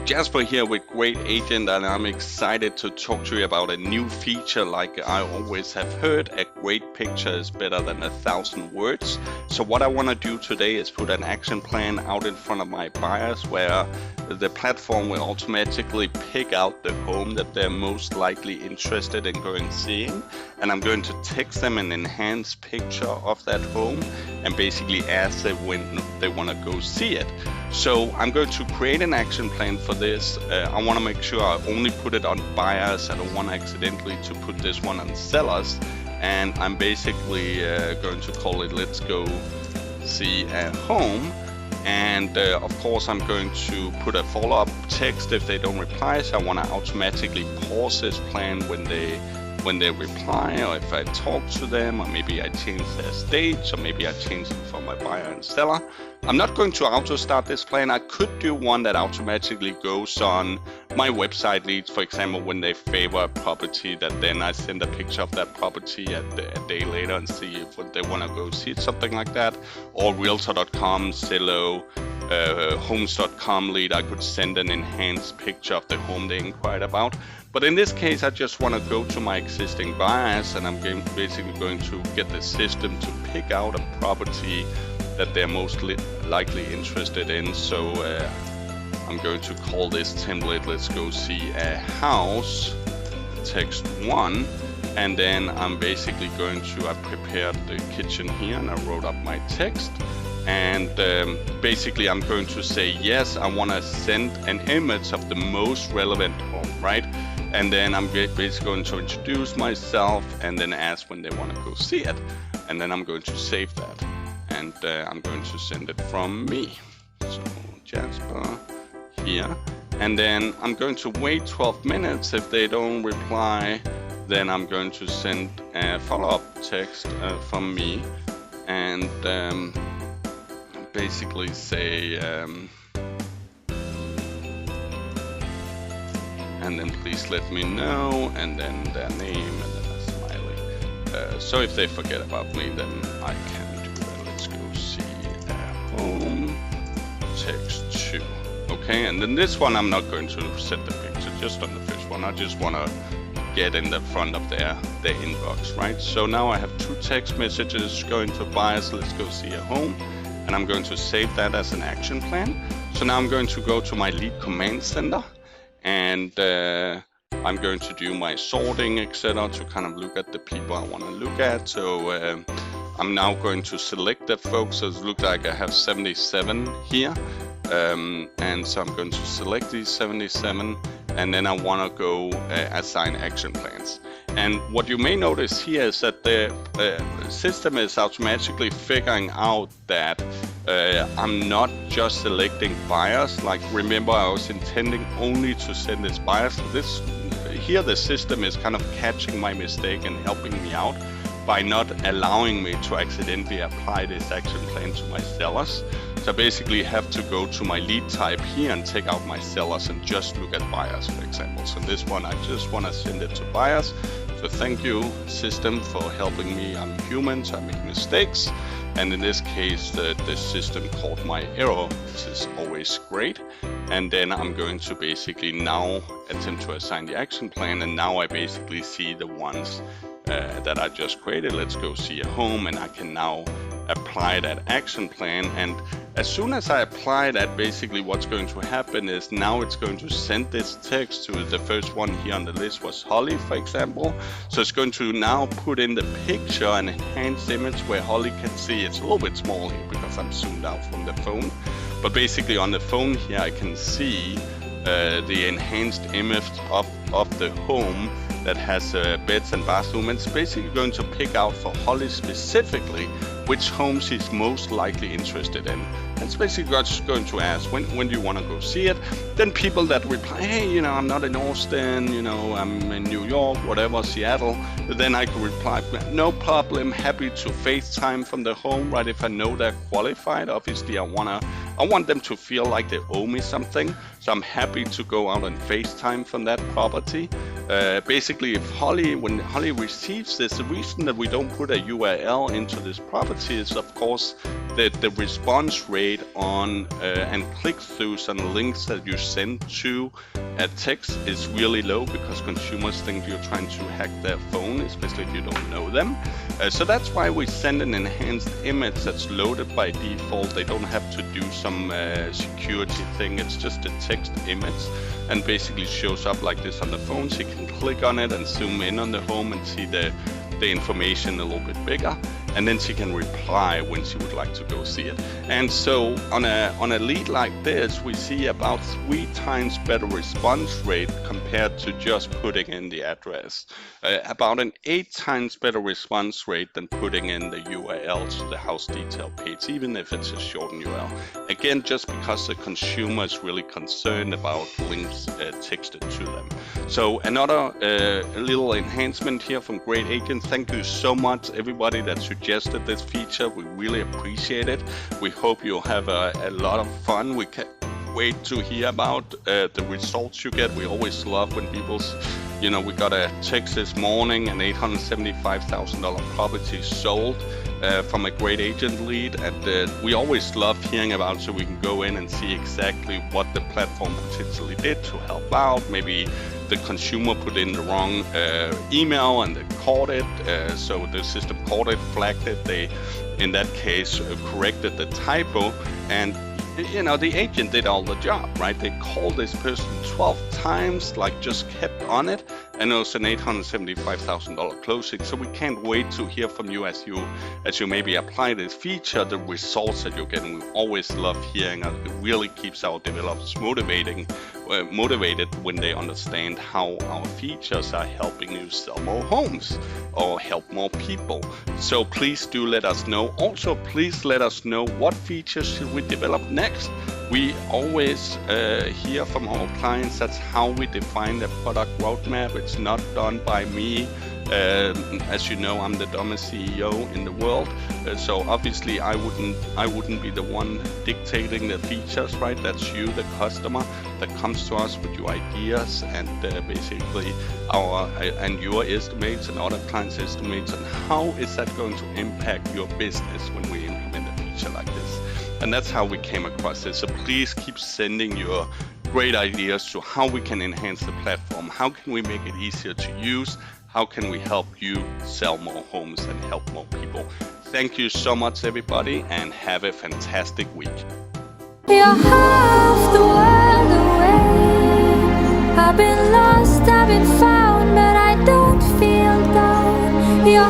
Jasper here with Great Agent, and I'm excited to talk to you about a new feature. Like I always have heard, a great picture is better than 1,000 words. So what I want to do today is put an action plan out in front of my buyers where the platform will automatically pick out the home that they're most likely interested in going seeing, and I'm going to text them an enhanced picture of that home and basically ask them when they want to go see it. So I'm going to create an action plan for this. I want to make sure I only put it on buyers. I don't want accidentally to put this one on sellers. And I'm basically going to call it Let's Go See a Home. And of course I'm going to put a follow-up text if they don't reply. So I want to automatically pause this plan when they reply, or if I talk to them, or maybe I change their stage, or maybe I change it for my buyer and seller. I'm not going to auto start this plan. I could do one that automatically goes on my website leads, for example, when they favor a property, that then I send a picture of that property a day later and see if they want to go see it, something like that. Or Realtor.com, Zillow, Homes.com lead, I could send an enhanced picture of the home they inquired about. But in this case, I just want to go to my existing buyers, and I'm basically going to get the system to pick out a property that they're most likely interested in. So I'm going to call this template Let's Go See a House, text 1, and then I'm basically going to, I prepared the kitchen here and I wrote up my text. And basically I'm going to say, yes, I want to send an image of the most relevant home, right? And then I'm basically going to introduce myself and then ask when they want to go see it. And then I'm going to save that. And I'm going to send it from me. So Jasper here. And then I'm going to wait 12 minutes. If they don't reply, then I'm going to send a follow-up text from me. And basically say, and then please let me know, and then their name, and then a smiley. So if they forget about me, then I can do that. Let's go see a home, text 2. Okay, and then this one I'm not going to set the picture, just on the first one. I just want to get in the front of their inbox, right? So now I have 2 text messages going to buyers, Let's Go See a Home, and I'm going to save that as an action plan. So now I'm going to go to my lead command center, and I'm going to do my sorting, etc., to kind of look at the people I want to look at. So I'm now going to select the folks. So it looks like I have 77 here. And so I'm going to select these 77, and then I want to go assign action plans. And what you may notice here is that the system is automatically figuring out that I'm not just selecting buyers. Like, remember, I was intending only to send this buyers. So this here, the system is kind of catching my mistake and helping me out by not allowing me to accidentally apply this action plan to my sellers. So I basically have to go to my lead type here and take out my sellers and just look at buyers, for example. So this one, I just want to send it to buyers. So thank you, system, for helping me. I'm human, so I make mistakes. And in this case, the system caught my error, which is always great. And then I'm going to basically now attempt to assign the action plan. And now I basically see the ones that I just created. Let's Go See a Home, and I can now apply that action plan. And as soon as I apply that, basically what's going to happen is now it's going to send this text to the first one here on the list was Holly, for example. So it's going to now put in the picture, an enhanced image where Holly can see. It's a little bit small here because I'm zoomed out from the phone, but basically on the phone here I can see the enhanced image of the home that has beds and bathroom. It's basically going to pick out for Holly specifically which homes she's most likely interested in. It's basically just going to ask, when do you want to go see it? Then people that reply, hey, you know, I'm not in Austin, you know, I'm in New York, whatever, Seattle. Then I could reply, no problem, happy to FaceTime from the home, right? If I know they're qualified, obviously I want I want them to feel like they owe me something. So I'm happy to go out and FaceTime from that property. Basically, when Holly receives this, the reason that we don't put a URL into this property is, of course, that the response rate on and click-throughs on links that you send to a text is really low, because consumers think you're trying to hack their phone, especially if you don't know them. So that's why we send an enhanced image that's loaded by default. They don't have to do some security thing. It's just a text image, and basically shows up like this on the phone. So you can click on it and zoom in on the home and see the information a little bit bigger, and then she can reply when she would like to go see it. And so on a lead like this, we see about 3 times better response rate compared to just putting in the address. About an 8 times better response rate than putting in the URL to the house detail page, even if it's a shortened URL. Again, just because the consumer is really concerned about links texted to them. So another little enhancement here from Great Agent. Thank you so much, everybody that suggested this feature. We really appreciate it. We hope you'll have a lot of fun. We can't wait to hear about the results you get. We always love when people's, we got a text this morning, an $875,000 property sold from a Great Agent lead, and we always love hearing about, so we can go in and see exactly what the platform potentially did to help out. Maybe the consumer put in the wrong email and they caught it, so the system caught it, flagged it. They, in that case, corrected the typo, and the agent did all the job, right? They called this person 12 times, like just kept on it, and it was an $875,000 closing. So we can't wait to hear from you as you maybe apply this feature, the results that you're getting. We always love hearing it. It really keeps our developers motivated when they understand how our features are helping you sell more homes or help more people. So please do let us know. Also, please let us know what features should we develop next. We always hear from our clients. That's how we define the product roadmap. It's not done by me. As you know, I'm the dumbest CEO in the world. So obviously I wouldn't be the one dictating the features, right? That's you, the customer, that comes to us with your ideas and basically your estimates and other clients' estimates, and how is that going to impact your business when we implement a feature like this. And that's how we came across this. So please keep sending your great ideas to how we can enhance the platform. How can we make it easier to use? How can we help you sell more homes and help more people? Thank you so much, everybody, and have a fantastic week. You're half the world away. I've been lost, I've been found, but I don't feel down. You're